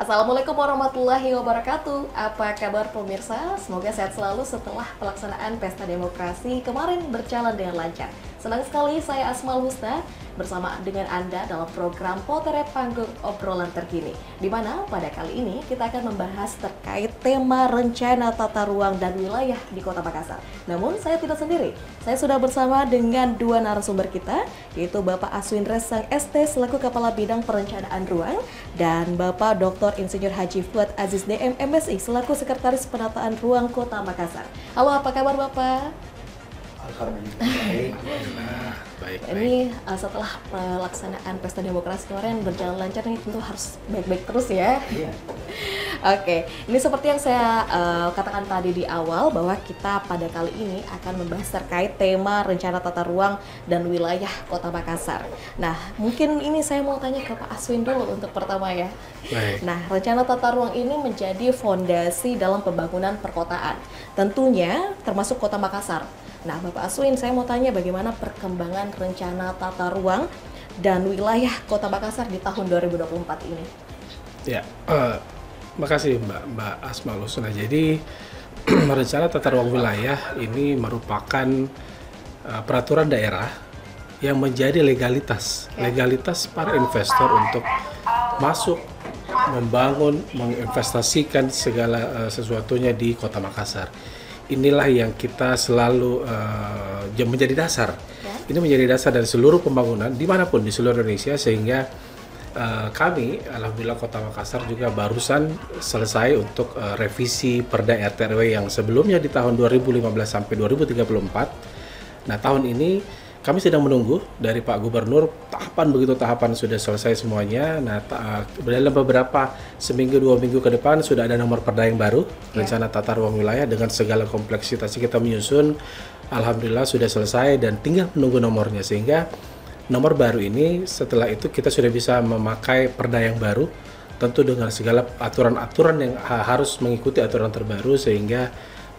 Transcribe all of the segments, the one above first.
Assalamualaikum warahmatullahi wabarakatuh. Apa kabar pemirsa? Semoga sehat selalu setelah pelaksanaan Pesta Demokrasi kemarin berjalan dengan lancar. Senang sekali saya Asmal Husna bersama dengan Anda dalam program Potret Panggung Obrolan Terkini, di mana pada kali ini kita akan membahas terkait tema rencana tata ruang dan wilayah di Kota Makassar. Namun saya tidak sendiri, saya sudah bersama dengan dua narasumber kita, yaitu Bapak Aswin Resang ST selaku Kepala Bidang Perencanaan Ruang dan Bapak Dr. Insinyur Haji Fuad Aziz DM MSI selaku Sekretaris Penataan Ruang Kota Makassar. Halo, apa kabar Bapak? Alhamdulillah. Baik. Ini setelah pelaksanaan Pesta Demokrasi kemarin berjalan lancar, nih tentu harus baik-baik terus ya. Iya. Oke, ini seperti yang saya katakan tadi di awal bahwa kita pada kali ini akan membahas terkait tema rencana tata ruang dan wilayah Kota Makassar. Nah, mungkin ini saya mau tanya ke Pak Aswin dulu untuk pertama ya. Baik. Nah, rencana tata ruang ini menjadi fondasi dalam pembangunan perkotaan, tentunya termasuk Kota Makassar. Nah, Bapak Aswin, saya mau tanya bagaimana perkembangan rencana tata ruang dan wilayah Kota Makassar di tahun 2024 ini? Ya, makasih Mbak Asmal Husna. Jadi rencana tata ruang wilayah ini merupakan peraturan daerah yang menjadi legalitas para investor untuk masuk, membangun, menginvestasikan segala sesuatunya di Kota Makassar. Inilah yang kita selalu menjadi dasar. Ini menjadi dasar dari seluruh pembangunan dimanapun di seluruh Indonesia, sehingga kami, alhamdulillah Kota Makassar juga barusan selesai untuk revisi Perda RT RW yang sebelumnya di tahun 2015 sampai 2034. Nah, tahun ini kami sedang menunggu dari Pak Gubernur tahapan sudah selesai semuanya. Nah, dalam beberapa seminggu 2 minggu ke depan sudah ada nomor perda yang baru, rencana tata ruang wilayah dengan segala kompleksitas kita menyusun. Alhamdulillah sudah selesai dan tinggal menunggu nomornya, sehingga nomor baru ini setelah itu kita sudah bisa memakai perda yang baru, tentu dengan segala aturan-aturan yang harus mengikuti aturan terbaru, sehingga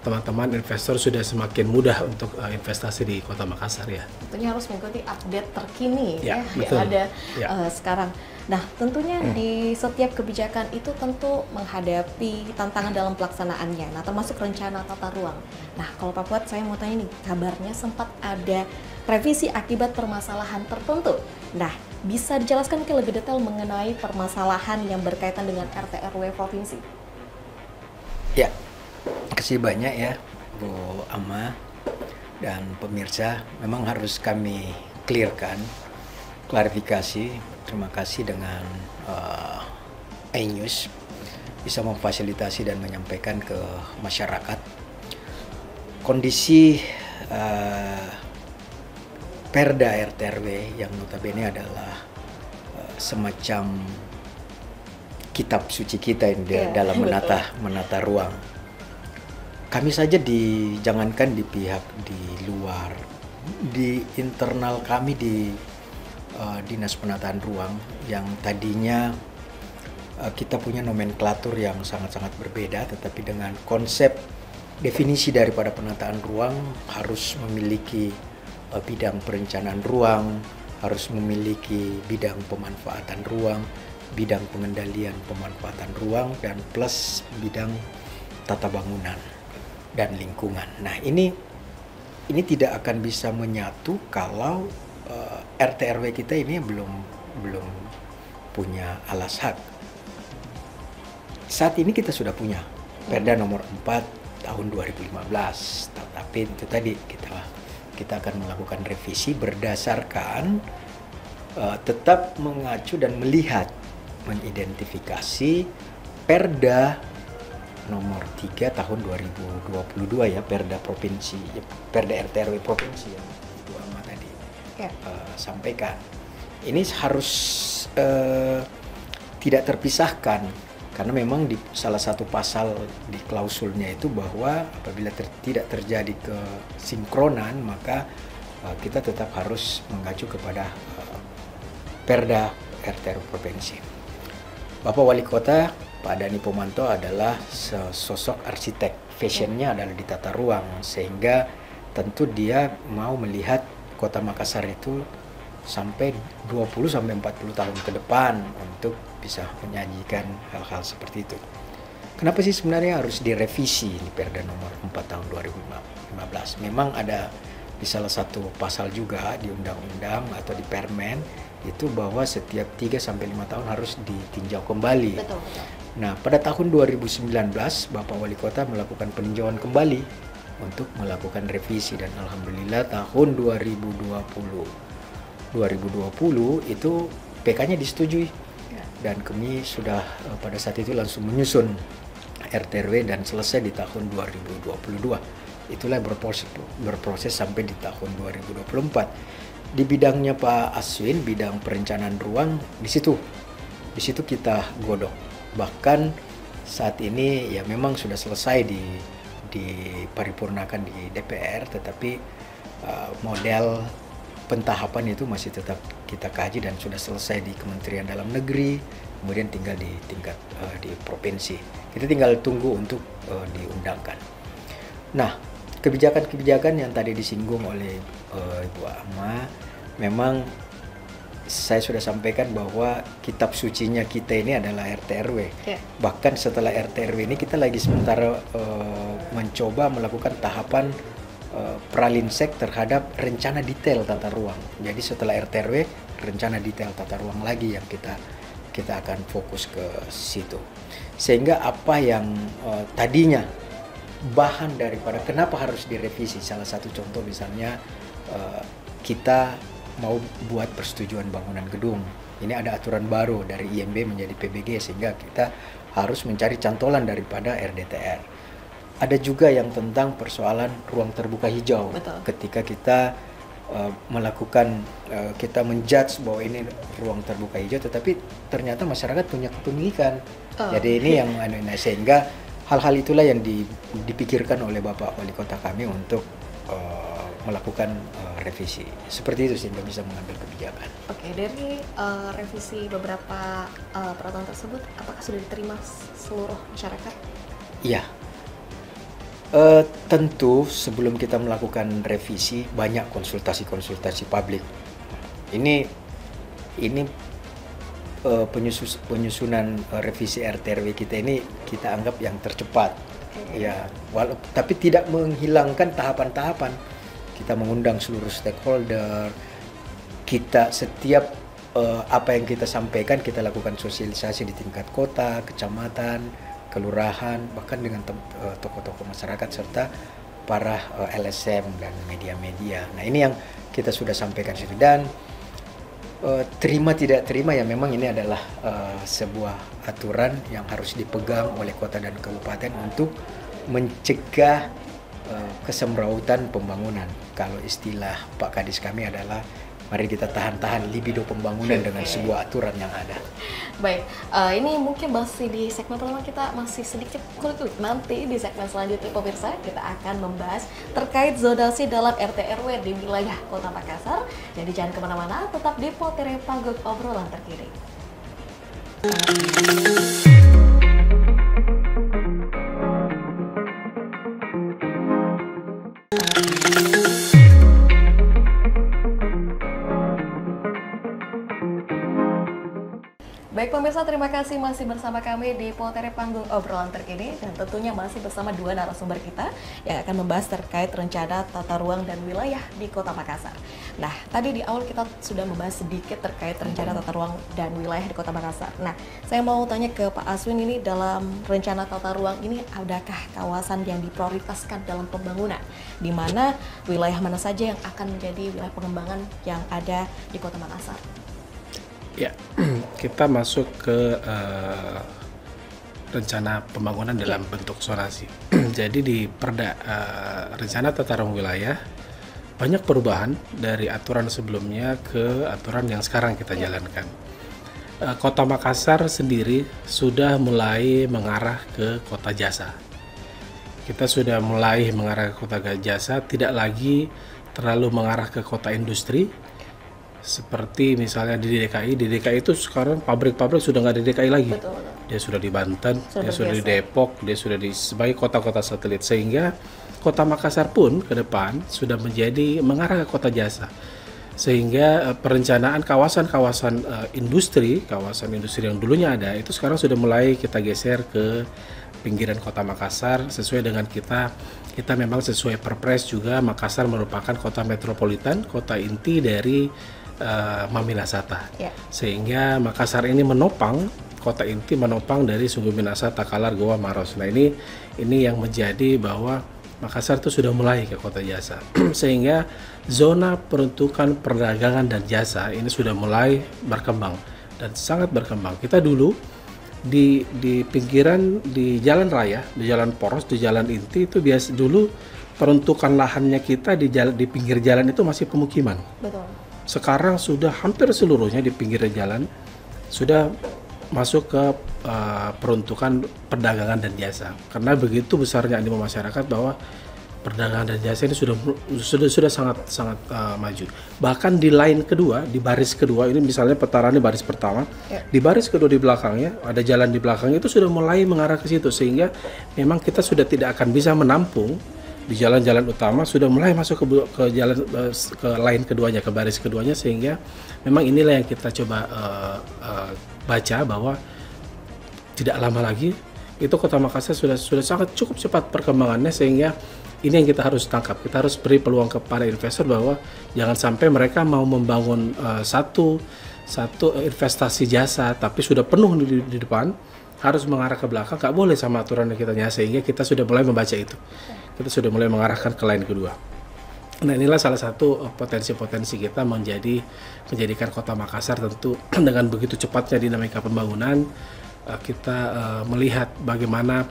teman-teman investor sudah semakin mudah untuk investasi di Kota Makassar ya. Tentunya harus mengikuti update terkini Ya, yang betul. ada Ya. sekarang. Nah, tentunya di setiap kebijakan itu tentu menghadapi tantangan dalam pelaksanaannya. Nah, termasuk rencana tata ruang. Nah, kalau Pak Fuad, saya mau tanya nih, kabarnya sempat ada revisi akibat permasalahan tertentu. Nah, bisa dijelaskan mungkin lebih detail mengenai permasalahan yang berkaitan dengan RT RW provinsi? Ya, kasih banyak ya Bu Ama dan pemirsa. Memang harus kami clearkan, klarifikasi. Terima kasih dengan iNews bisa memfasilitasi dan menyampaikan ke masyarakat kondisi Perda RT RW yang notabene adalah semacam kitab suci kita ini dalam menata ruang. Kami saja jangankan di pihak di luar, di internal kami di Dinas Penataan Ruang yang tadinya kita punya nomenklatur yang sangat-sangat berbeda, tetapi dengan konsep definisi daripada penataan ruang harus memiliki bidang perencanaan ruang, harus memiliki bidang pemanfaatan ruang, bidang pengendalian pemanfaatan ruang, dan plus bidang tata bangunan dan lingkungan. Nah, ini tidak akan bisa menyatu kalau RT RW kita ini belum punya alas hak. Saat ini kita sudah punya Perda nomor 4 tahun 2015, tetapi itu tadi kita akan melakukan revisi berdasarkan tetap mengacu dan mengidentifikasi Perda nomor 3 tahun 2022 ya, Perda provinsi, Perda RT RW provinsi yang Bu Ama tadi sampaikan. Ini harus tidak terpisahkan, karena memang di salah satu pasal di klausulnya itu bahwa apabila tidak terjadi kesinkronan, maka kita tetap harus mengacu kepada Perda RT RW provinsi. Bapak Wali Kota Pak Dani Pomanto adalah sosok arsitek, fashionnya adalah di tata ruang, sehingga tentu dia mau melihat Kota Makassar itu sampai 20 sampai 40 tahun ke depan untuk bisa menyajikan hal-hal seperti itu. Kenapa sih sebenarnya harus direvisi ini Perda nomor 4 tahun 2015? Memang ada di salah satu pasal juga di undang-undang atau di permen itu bahwa setiap 3 sampai 5 tahun harus ditinjau kembali. Betul, betul. Nah, pada tahun 2019 Bapak Wali Kota melakukan peninjauan kembali untuk melakukan revisi, dan alhamdulillah tahun 2020 itu PK-nya disetujui, dan kami sudah pada saat itu langsung menyusun RTRW dan selesai di tahun 2022. Itulah berproses sampai di tahun 2024. Di bidangnya Pak Aswin, bidang perencanaan ruang, di situ kita godok. Bahkan saat ini ya memang sudah selesai diparipurnakan di DPR, tetapi model pentahapan itu masih tetap kita kaji dan sudah selesai di Kementerian Dalam Negeri, kemudian tinggal di tingkat di provinsi. Kita tinggal tunggu untuk diundangkan. Nah, kebijakan-kebijakan yang tadi disinggung oleh Ibu Ama, memang saya sudah sampaikan bahwa kitab sucinya kita ini adalah RTRW. Bahkan setelah RTRW ini kita lagi sementara mencoba melakukan tahapan pralinsek terhadap rencana detail tata ruang. Jadi setelah RTRW, rencana detail tata ruang lagi yang kita akan fokus ke situ. Sehingga apa yang tadinya bahan daripada kenapa harus direvisi, salah satu contoh misalnya kita mau buat persetujuan bangunan gedung. Ini ada aturan baru dari IMB menjadi PBG, sehingga kita harus mencari cantolan daripada RDTR. Ada juga yang tentang persoalan ruang terbuka hijau. Betul. Ketika kita melakukan, kita menjudge bahwa ini ruang terbuka hijau, tetapi ternyata masyarakat punya kepemilikan. Jadi ini yang sehingga hal-hal itulah yang dipikirkan oleh Bapak Wali Kota kami untuk melakukan revisi. Seperti itu sehingga bisa mengambil kebijakan. Oke, dari revisi beberapa peraturan tersebut, apakah sudah diterima seluruh masyarakat? Iya. Tentu sebelum kita melakukan revisi banyak konsultasi publik. Ini penyusunan revisi RTRW kita ini kita anggap yang tercepat. Ya, tapi tidak menghilangkan tahapan-tahapan. Kita mengundang seluruh stakeholder. Kita setiap apa yang kita sampaikan kita lakukan sosialisasi di tingkat kota, kecamatan, kelurahan, bahkan dengan tokoh-tokoh masyarakat serta para LSM dan media-media. Nah, ini yang kita sudah sampaikan situ, dan terima tidak terima ya memang ini adalah sebuah aturan yang harus dipegang oleh kota dan kabupaten untuk mencegah kesemrautan pembangunan. Kalau istilah Pak Kadis kami adalah mari kita tahan-tahan libido pembangunan dengan sebuah aturan yang ada. Baik, ini mungkin masih di segmen pertama, kita masih sedikit kulik. Nanti di segmen selanjutnya pemirsa kita akan membahas terkait zonasi dalam RT/RW di wilayah Kota Makassar. Jadi jangan kemana-mana, tetap di Potere Panggung Obrolan Terkini. Baik pemirsa, terima kasih masih bersama kami di Potere Panggung Obrolan Terkini, dan tentunya masih bersama dua narasumber kita yang akan membahas terkait rencana tata ruang dan wilayah di Kota Makassar. Nah, tadi di awal kita sudah membahas sedikit terkait rencana tata ruang dan wilayah di Kota Makassar. Nah, saya mau tanya ke Pak Aswin, ini dalam rencana tata ruang ini adakah kawasan yang diprioritaskan dalam pembangunan? Di mana wilayah mana saja yang akan menjadi wilayah pengembangan yang ada di Kota Makassar? Ya, kita masuk ke rencana pembangunan dalam bentuk zonasi. Jadi di Perda rencana tata ruang wilayah banyak perubahan dari aturan sebelumnya ke aturan yang sekarang kita jalankan. Kota Makassar sendiri sudah mulai mengarah ke kota jasa. Kita sudah mulai mengarah ke kota jasa, tidak lagi terlalu mengarah ke kota industri. Seperti misalnya di DKI itu sekarang pabrik-pabrik sudah nggak di DKI lagi. Betul. Dia sudah di Banten, dia sudah di Depok, dia sudah di sebagai kota-kota satelit. Sehingga Kota Makassar pun ke depan sudah menjadi mengarah ke kota jasa. Sehingga perencanaan kawasan-kawasan industri yang dulunya ada itu sekarang sudah mulai kita geser ke pinggiran kota Makassar sesuai dengan kita memang sesuai Perpres juga Makassar merupakan kota metropolitan, kota inti dari Mamilasata. Sehingga Makassar ini kota inti menopang dari Sungguh Minahasa, Takalar, Goa, Maros. Nah ini yang menjadi bahwa Makassar itu sudah mulai ke kota jasa. Sehingga zona peruntukan perdagangan dan jasa ini sudah mulai berkembang dan sangat berkembang. Kita dulu di pinggiran, di jalan raya, di jalan poros, di jalan inti itu biasa dulu peruntukan lahannya kita di pinggir jalan itu masih pemukiman. Betul. Sekarang sudah hampir seluruhnya di pinggir jalan sudah masuk ke peruntukan perdagangan dan jasa, karena begitu besarnya animo masyarakat bahwa perdagangan dan jasa ini sudah sangat maju. Bahkan di line kedua, di baris kedua ini misalnya petaran di baris pertama, di baris kedua di belakangnya ada jalan di belakangnya itu sudah mulai mengarah ke situ, sehingga memang kita sudah tidak akan bisa menampung di jalan-jalan utama, sudah mulai masuk ke jalan ke line keduanya, ke baris keduanya, sehingga memang inilah yang kita coba baca bahwa tidak lama lagi itu kota Makassar sudah sangat cukup cepat perkembangannya, sehingga ini yang kita harus tangkap. Kita harus beri peluang kepada investor bahwa jangan sampai mereka mau membangun satu investasi jasa tapi sudah penuh di depan, harus mengarah ke belakang, nggak boleh sama aturan yang kita sehingga kita sudah mulai membaca itu. Kita sudah mulai mengarahkan ke line kedua. Nah inilah salah satu potensi-potensi kita menjadikan kota Makassar tentu dengan begitu cepatnya dinamika pembangunan. Kita melihat bagaimana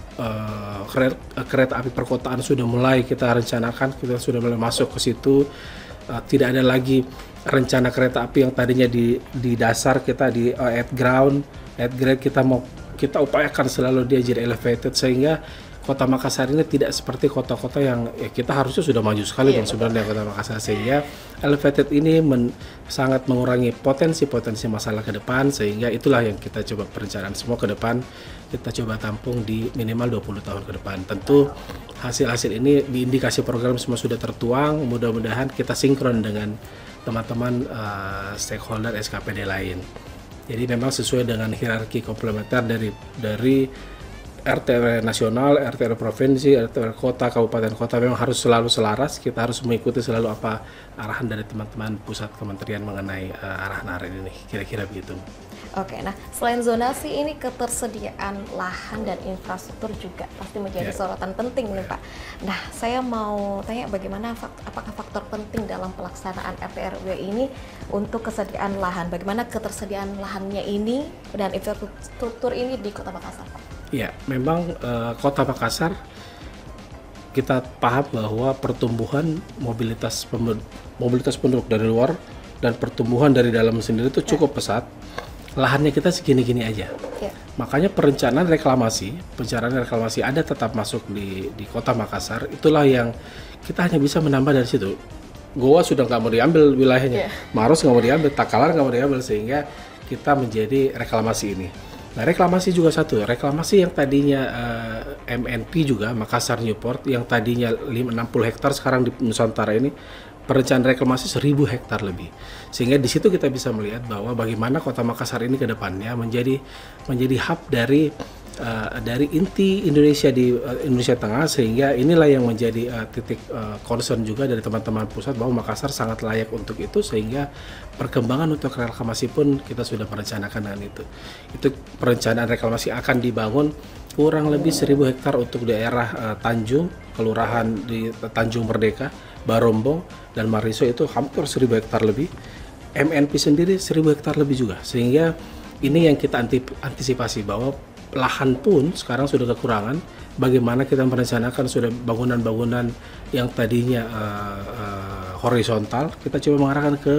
kereta api perkotaan sudah mulai kita rencanakan, kita sudah mulai masuk ke situ. Tidak ada lagi rencana kereta api yang tadinya di dasar kita di at grade kita upayakan selalu dia jadi elevated, sehingga kota Makassar ini tidak seperti kota-kota yang kita harusnya sudah maju sekali dan sebenarnya kota Makassar, sehingga elevated ini sangat mengurangi potensi-potensi masalah ke depan, sehingga itulah yang kita coba perencanaan semua ke depan kita coba tampung di minimal 20 tahun ke depan. Tentu hasil-hasil ini di indikasi program semua sudah tertuang, mudah-mudahan kita sinkron dengan teman-teman stakeholder SKPD lain. Jadi memang sesuai dengan hierarki komplementer dari RT nasional, RT provinsi, RT kota, kabupaten kota memang harus selalu selaras. Kita harus mengikuti selalu apa arahan dari teman-teman pusat kementerian mengenai arahan-arahan ini. Kira-kira begitu. Oke, nah selain zonasi ini ketersediaan lahan dan infrastruktur juga pasti menjadi sorotan penting nih Pak. Nah saya mau tanya bagaimana apakah faktor penting dalam pelaksanaan RT/RW ini untuk kesediaan lahan? Bagaimana ketersediaan lahannya ini dan infrastruktur ini di Kota Makassar Pak? Ya, memang Kota Makassar kita paham bahwa pertumbuhan mobilitas penduduk dari luar dan pertumbuhan dari dalam sendiri itu cukup pesat. Lahannya kita segini-gini aja. Makanya perencanaan reklamasi ada tetap masuk di Kota Makassar. Itulah yang kita hanya bisa menambah dari situ. Goa sudah nggak mau diambil wilayahnya, Maros nggak mau diambil, Takalar nggak mau diambil, sehingga kita menjadi reklamasi ini. Nah reklamasi juga satu, reklamasi yang tadinya MNP juga, Makassar Newport, yang tadinya 60 hektar sekarang di Nusantara ini, perencanaan reklamasi 1000 hektar lebih. Sehingga di situ kita bisa melihat bahwa bagaimana Kota Makassar ini ke depannya menjadi hub dari inti Indonesia di Indonesia Tengah, sehingga inilah yang menjadi titik concern juga dari teman-teman pusat bahwa Makassar sangat layak untuk itu, sehingga perkembangan untuk reklamasi pun kita sudah merencanakan dengan itu. Itu perencanaan reklamasi akan dibangun kurang lebih 1000 hektar untuk daerah Tanjung, kelurahan di Tanjung Merdeka, Barombong, dan Mariso itu hampir 1000 hektar lebih. MNP sendiri 1000 hektar lebih juga, sehingga ini yang kita antisipasi bahwa lahan pun sekarang sudah kekurangan. Bagaimana kita merencanakan sudah bangunan-bangunan yang tadinya horizontal, kita coba mengarahkan ke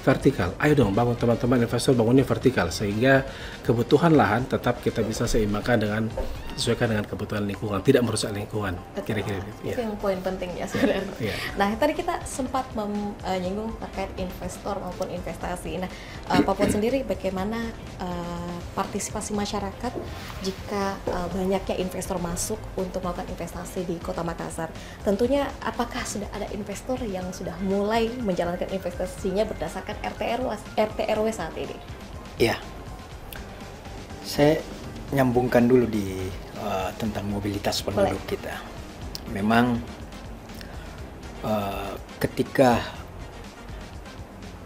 vertikal. Ayo dong bangun teman-teman investor, bangunnya vertikal, sehingga kebutuhan lahan tetap kita bisa seimbangkan dengan disesuaikan dengan kebutuhan lingkungan, tidak merusak lingkungan. Kira-kira itu yang poin pentingnya sebenarnya. Ya. Nah, tadi kita sempat menyinggung terkait investor maupun investasi. Nah, Pak Puan sendiri bagaimana partisipasi masyarakat jika banyaknya investor masuk untuk melakukan investasi di Kota Makassar? Tentunya apakah sudah ada investor yang sudah mulai menjalankan investasinya berdasarkan RT RW saat ini? Ya, saya nyambungkan dulu tentang mobilitas penduduk kita. Memang ketika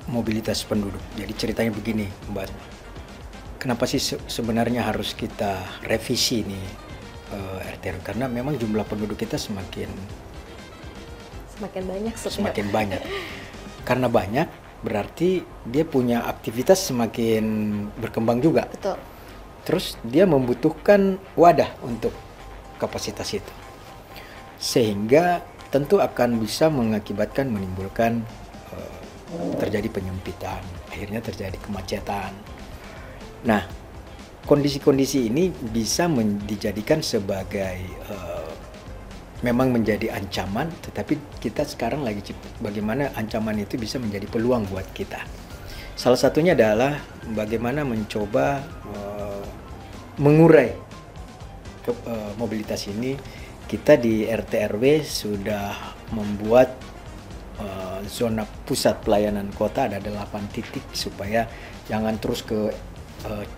mobilitas penduduk, jadi ceritanya begini, Mbak. Kenapa sih sebenarnya harus kita revisi nih RT? Karena memang jumlah penduduk kita semakin banyak. Karena banyak, berarti dia punya aktivitas semakin berkembang juga. Betul. Terus dia membutuhkan wadah untuk kapasitas itu. Sehingga tentu akan bisa menimbulkan terjadi penyempitan, akhirnya terjadi kemacetan. Nah, kondisi-kondisi ini bisa dijadikan sebagai memang menjadi ancaman, tetapi kita sekarang lagi bagaimana ancaman itu bisa menjadi peluang buat kita. Salah satunya adalah bagaimana mencoba mengurai mobilitas ini. Kita di RT RW sudah membuat zona pusat pelayanan kota ada 8 titik supaya jangan terus ke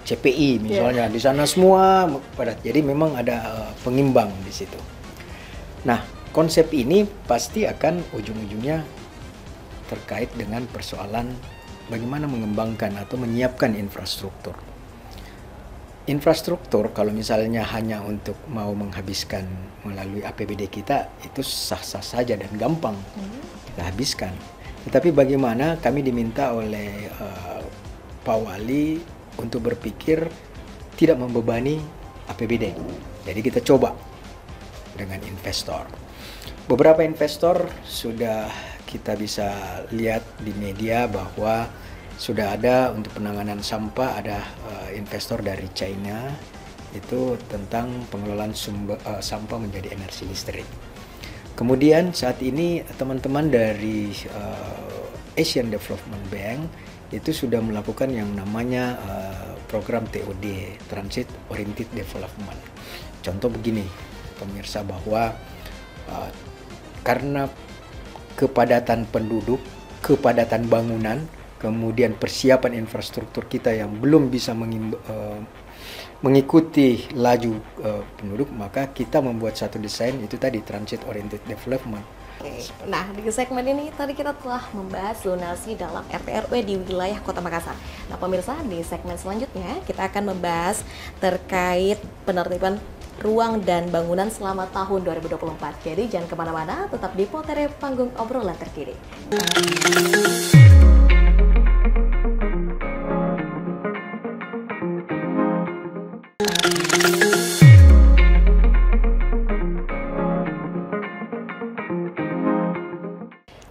CPI misalnya. Di sana semua padat. Jadi memang ada pengimbang di situ. Nah, konsep ini pasti akan ujung-ujungnya terkait dengan persoalan bagaimana mengembangkan atau menyiapkan infrastruktur. Infrastruktur kalau misalnya hanya untuk mau menghabiskan melalui APBD kita itu sah-sah saja dan gampang kita habiskan. Tetapi bagaimana kami diminta oleh Pak Wali untuk berpikir tidak membebani APBD. Jadi kita coba dengan investor. Beberapa investor sudah kita bisa lihat di media bahwa sudah ada untuk penanganan sampah, ada investor dari China itu tentang pengelolaan sampah menjadi energi listrik. Kemudian saat ini teman-teman dari Asian Development Bank itu sudah melakukan yang namanya program TOD, Transit Oriented Development. Contoh begini, pemirsa, bahwa karena kepadatan penduduk, kepadatan bangunan, kemudian persiapan infrastruktur kita yang belum bisa mengikuti laju penduduk, maka kita membuat satu desain itu tadi Transit Oriented Development. Nah, di segmen ini tadi kita telah membahas zonasi dalam RT RW di wilayah Kota Makassar. Nah, pemirsa, di segmen selanjutnya kita akan membahas terkait penertiban ruang dan bangunan selama tahun 2024. Jadi jangan kemana-mana, tetap di Potere Panggung Obrolan Terkini.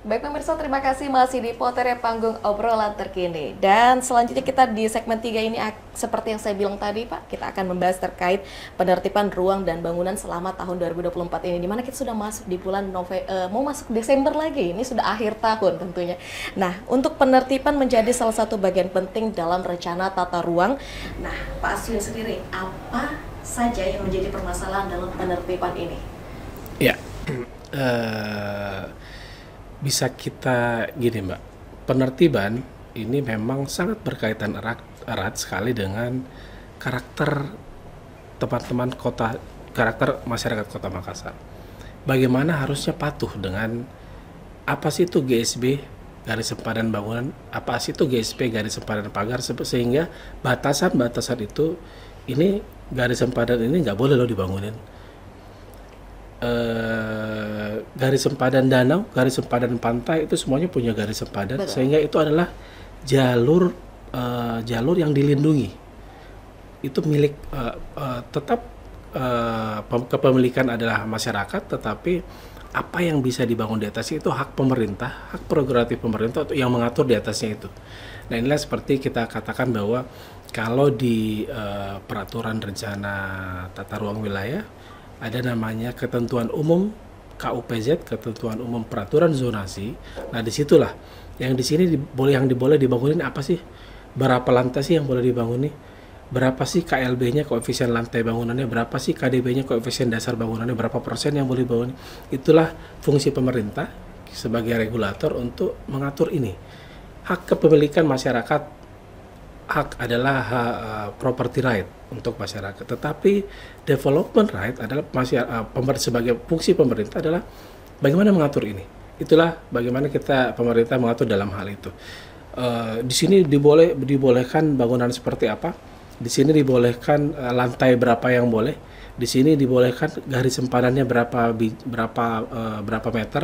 Baik pemirsa, terima kasih masih di Potere Panggung Obrolan Terkini. Dan selanjutnya kita di segmen 3 ini seperti yang saya bilang tadi Pak, kita akan membahas terkait penertiban ruang dan bangunan selama tahun 2024 ini, dimana kita sudah masuk di bulan mau masuk Desember lagi, ini sudah akhir tahun tentunya. Nah, untuk penertiban menjadi salah satu bagian penting dalam rencana tata ruang. Nah, Pak Aswin sendiri, apa saja yang menjadi permasalahan dalam penertiban ini? Ya, bisa kita gini Mbak, penertiban ini memang sangat berkaitan erat sekali dengan karakter teman-teman kota, karakter masyarakat Kota Makassar. Bagaimana harusnya patuh dengan apa sih itu GSB, garis sempadan bangunan, apa sih itu GSP, garis sempadan pagar, sehingga batasan-batasan itu, ini garis sempadan ini nggak boleh loh dibangunin. Garis sempadan danau, garis sempadan pantai itu semuanya punya garis sempadan. Betul. Sehingga itu adalah jalur yang dilindungi. Itu milik tetap kepemilikan adalah masyarakat, tetapi apa yang bisa dibangun di atasnya itu hak pemerintah, hak prerogatif pemerintah untuk yang mengatur di atasnya itu. Nah inilah seperti kita katakan bahwa kalau di peraturan rencana tata ruang wilayah ada namanya ketentuan umum KUPZ, ketentuan umum peraturan zonasi. Nah disitulah yang di sini yang boleh dibangunin apa sih? Berapa lantai sih yang boleh dibangun nih? Berapa sih KLB-nya, koefisien lantai bangunannya, berapa sih KDB-nya, koefisien dasar bangunannya, berapa persen yang boleh dibangun. Itulah fungsi pemerintah sebagai regulator untuk mengatur ini. Hak kepemilikan masyarakat, hak adalah property right untuk masyarakat. Tetapi development right adalah sebagai fungsi pemerintah adalah bagaimana mengatur ini. Itulah bagaimana pemerintah mengatur dalam hal itu. Di sini dibolehkan bangunan seperti apa? Di sini dibolehkan lantai berapa yang boleh. Di sini dibolehkan garis sempanannya berapa meter.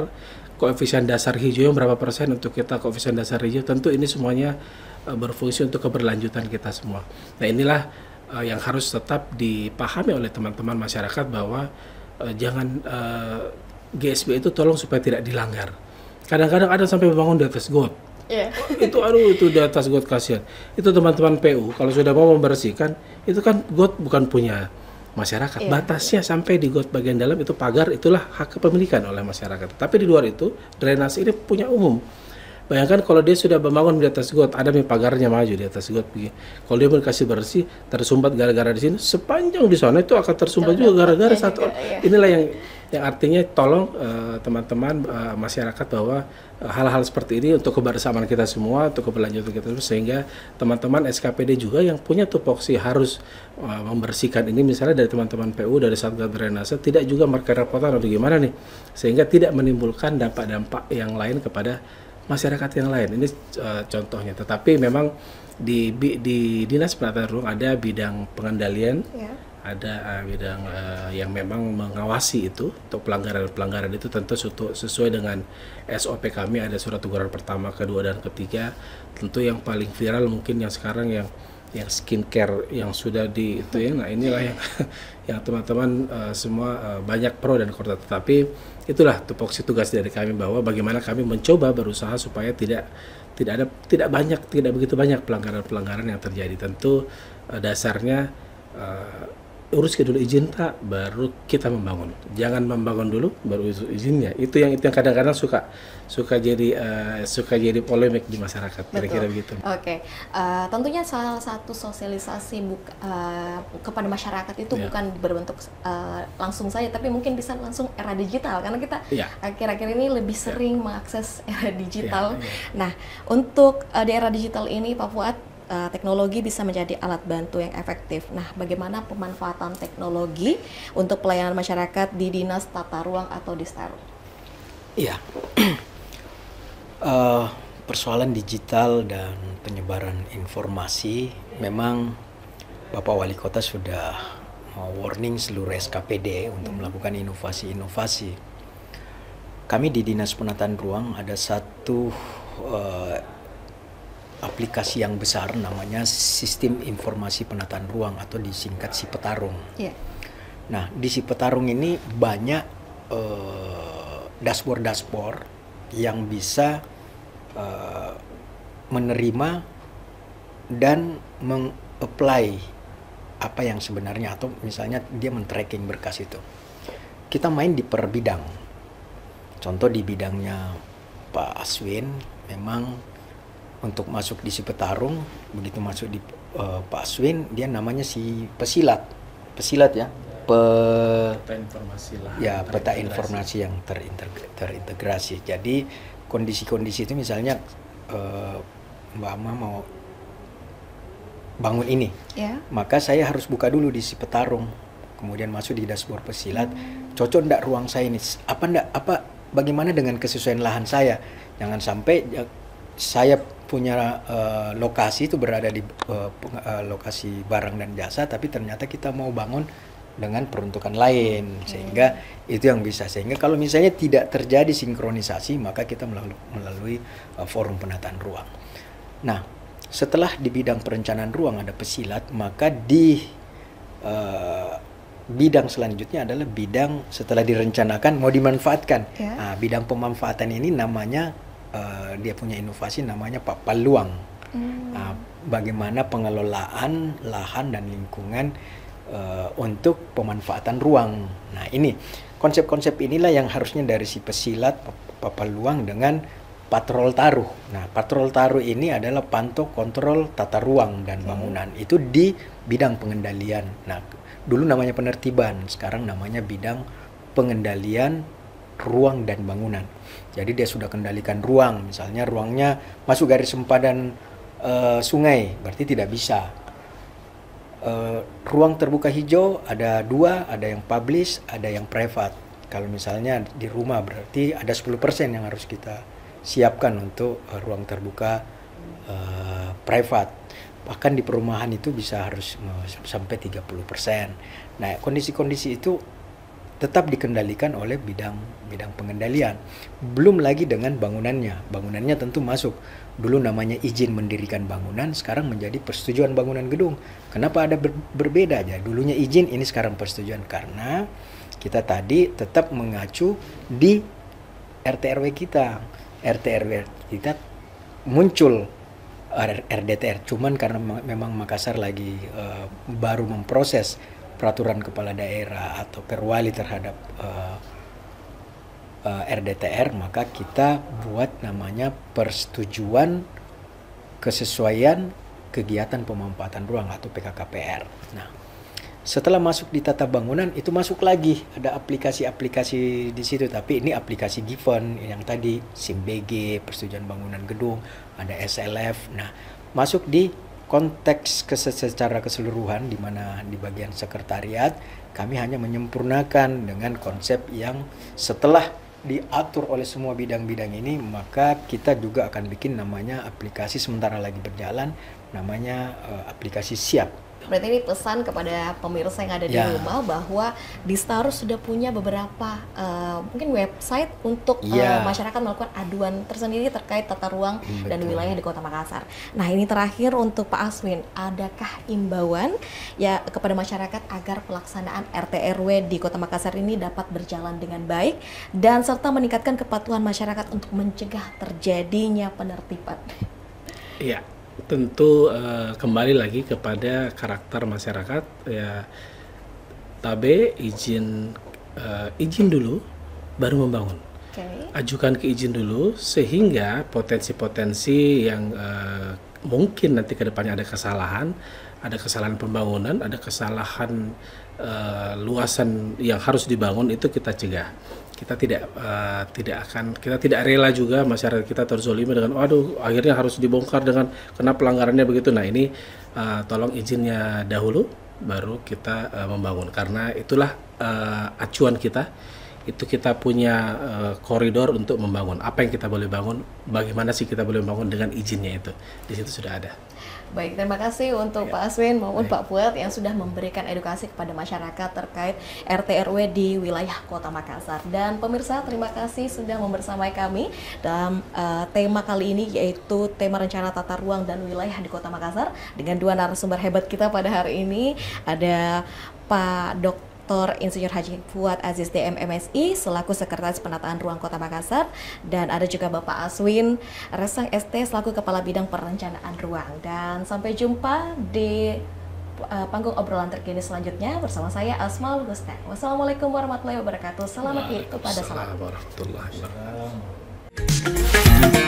Koefisien dasar hijau berapa persen untuk kita koefisien dasar hijau. Tentu ini semuanya berfungsi untuk keberlanjutan kita semua. Nah inilah yang harus tetap dipahami oleh teman-teman masyarakat bahwa jangan GSB itu tolong supaya tidak dilanggar. Kadang-kadang ada sampai bangun di atas got. Yeah. Itu di atas got, kasihan. Itu teman-teman PU kalau sudah mau membersihkan itu kan got bukan punya masyarakat. Yeah. Batasnya sampai di got bagian dalam itu pagar, itulah hak kepemilikan oleh masyarakat. Tapi di luar itu drainase ini punya umum. Bayangkan kalau dia sudah membangun di atas got, ada pagarnya maju di atas got begini. Kalau dia mau kasih bersih, tersumbat gara-gara di sini, sepanjang di sana itu akan tersumbat juga gara-gara satu. Inilah yang artinya tolong teman-teman masyarakat bahwa hal-hal seperti ini untuk kebersamaan kita semua, untuk keberlanjutan kita semua, sehingga teman-teman SKPD juga yang punya tupoksi harus membersihkan ini, misalnya dari teman-teman PU, dari Satgas Drainase, tidak juga mereka-repotan atau gimana nih, sehingga tidak menimbulkan dampak-dampak yang lain kepada masyarakat yang lain. Ini contohnya. Tetapi memang di Dinas Penataan Ruang ada bidang pengendalian, ada bidang yang memang mengawasi itu untuk pelanggaran itu tentu sesuai dengan SOP kami. Ada surat teguran pertama, kedua, dan ketiga. Tentu yang paling viral mungkin yang sekarang yang skincare yang sudah itu ya. Nah inilah yang teman-teman semua banyak pro dan kontra. Tetapi itulah tupoksi tugas dari kami bahwa bagaimana kami mencoba berusaha supaya tidak begitu banyak pelanggaran yang terjadi. Tentu dasarnya urus dulu izin tak, baru kita membangun. Jangan membangun dulu baru izinnya. Itu yang kadang-kadang suka jadi polemik di masyarakat. Kira-kira begitu. Oke. Tentunya salah satu sosialisasi kepada masyarakat itu bukan berbentuk langsung saja, tapi mungkin bisa langsung era digital, karena kita akhir-akhir ini lebih sering mengakses era digital. Nah, untuk di era digital ini, Pak Fuad, teknologi bisa menjadi alat bantu yang efektif. Nah, bagaimana pemanfaatan teknologi untuk pelayanan masyarakat di Dinas Tata Ruang atau Distaru? Iya, persoalan digital dan penyebaran informasi memang Bapak Wali Kota sudah warning seluruh SKPD untuk melakukan inovasi-inovasi. Kami di Dinas Penataan Ruang ada satu aplikasi yang besar namanya Sistem Informasi Penataan Ruang atau disingkat SIPETARUNG. Nah, di SIPETARUNG ini banyak dashboard yang bisa menerima dan meng-apply apa yang sebenarnya, atau misalnya dia men-tracking berkas itu. Kita main di per bidang. Contoh di bidangnya Pak Aswin, memang untuk masuk di SIPETARUNG, begitu masuk di Pak Aswin, dia namanya si pesilat ya, peta informasi lah. Ya, peta informasi yang terintegrasi. Jadi kondisi-kondisi itu misalnya Mbak Ama mau bangun ini, maka saya harus buka dulu di SIPETARUNG, kemudian masuk di dashboard pesilat, cocok enggak ruang saya ini, bagaimana dengan kesesuaian lahan saya. Jangan sampai saya punya lokasi itu berada di lokasi barang dan jasa, tapi ternyata kita mau bangun dengan peruntukan lain, sehingga itu yang bisa. Sehingga kalau misalnya tidak terjadi sinkronisasi, maka kita melalui forum penataan ruang. Nah, setelah di bidang perencanaan ruang ada pesilat, maka di bidang selanjutnya adalah bidang setelah direncanakan mau dimanfaatkan. Ya. Nah, bidang pemanfaatan ini namanya dia punya inovasi namanya papaluang. Nah, bagaimana pengelolaan lahan dan lingkungan untuk pemanfaatan ruang. Nah, ini konsep-konsep inilah yang harusnya dari si pesilat papaluang dengan patrol taruh. Nah, patrol taruh ini adalah pantau kontrol tata ruang dan bangunan. Itu di bidang pengendalian. Nah, dulu namanya penertiban, sekarang namanya bidang pengendalian ruang dan bangunan. Jadi dia sudah kendalikan ruang, misalnya ruangnya masuk garis sempadan sungai, berarti tidak bisa. Ruang terbuka hijau ada 2, ada yang publish, ada yang private. Kalau misalnya di rumah berarti ada 10% yang harus kita siapkan untuk ruang terbuka private. Bahkan di perumahan itu bisa harus sampai 30%. Nah, kondisi-kondisi itu tetap dikendalikan oleh bidang pengendalian. Belum lagi dengan bangunannya. Bangunannya tentu masuk. Dulu namanya izin mendirikan bangunan, sekarang menjadi persetujuan bangunan gedung. Kenapa ada berbeda aja? Dulunya izin, ini sekarang persetujuan. Karena kita tadi tetap mengacu di RT/RW kita. RT/RW kita muncul RDTR, cuman karena memang Makassar lagi baru memproses peraturan kepala daerah atau perwali terhadap RDTR, maka kita buat namanya persetujuan kesesuaian kegiatan pemanfaatan ruang atau PKKPR. Nah, setelah masuk di tata bangunan itu masuk lagi ada aplikasi-aplikasi di situ, tapi ini aplikasi given yang tadi SIMBG, persetujuan bangunan gedung, ada SLF. Nah, masuk di konteks secara keseluruhan di mana di bagian sekretariat kami hanya menyempurnakan dengan konsep yang setelah diatur oleh semua bidang-bidang ini, maka kita juga akan bikin namanya aplikasi sementara lagi berjalan, namanya aplikasi siap. Berarti ini pesan kepada pemirsa yang ada di rumah bahwa Distarus sudah punya beberapa mungkin website untuk masyarakat melakukan aduan tersendiri terkait tata ruang dan wilayah di Kota Makassar. Nah, ini terakhir untuk Pak Aswin, adakah imbauan ya kepada masyarakat agar pelaksanaan RT/RW di Kota Makassar ini dapat berjalan dengan baik dan serta meningkatkan kepatuhan masyarakat untuk mencegah terjadinya penertiban? Iya. Tentu kembali lagi kepada karakter masyarakat ya, tabe izin dulu baru membangun. Ajukan ke izin dulu sehingga potensi-potensi yang mungkin nanti ke depannya ada kesalahan pembangunan, ada kesalahan luasan yang harus dibangun itu kita cegah. Kita tidak rela juga masyarakat kita terzolimi dengan waduh akhirnya harus dibongkar dengan kena pelanggarannya begitu. Nah, ini tolong izinnya dahulu baru kita membangun, karena itulah acuan kita. Itu kita punya koridor untuk membangun. Apa yang kita boleh bangun, bagaimana sih kita boleh bangun dengan izinnya itu. Di situ sudah ada. Baik, terima kasih untuk Pak Aswin maupun Pak Fuad yang sudah memberikan edukasi kepada masyarakat terkait RT/RW di wilayah Kota Makassar. Dan pemirsa, terima kasih sudah membersamai kami dalam tema kali ini, yaitu tema rencana tata ruang dan wilayah di Kota Makassar dengan 2 narasumber hebat kita pada hari ini. Ada Pak Dr. Insinyur Haji Fuad Aziz DM MSI selaku Sekretaris Penataan Ruang Kota Makassar, dan ada juga Bapak Aswin Resang ST selaku Kepala Bidang Perencanaan Ruang. Dan sampai jumpa di panggung obrolan terkini selanjutnya bersama saya Asmaul Husna. Wassalamualaikum warahmatullahi wabarakatuh. Selamat Id kepada salam. Waalaikumsalam warahmatullahi wabarakatuh.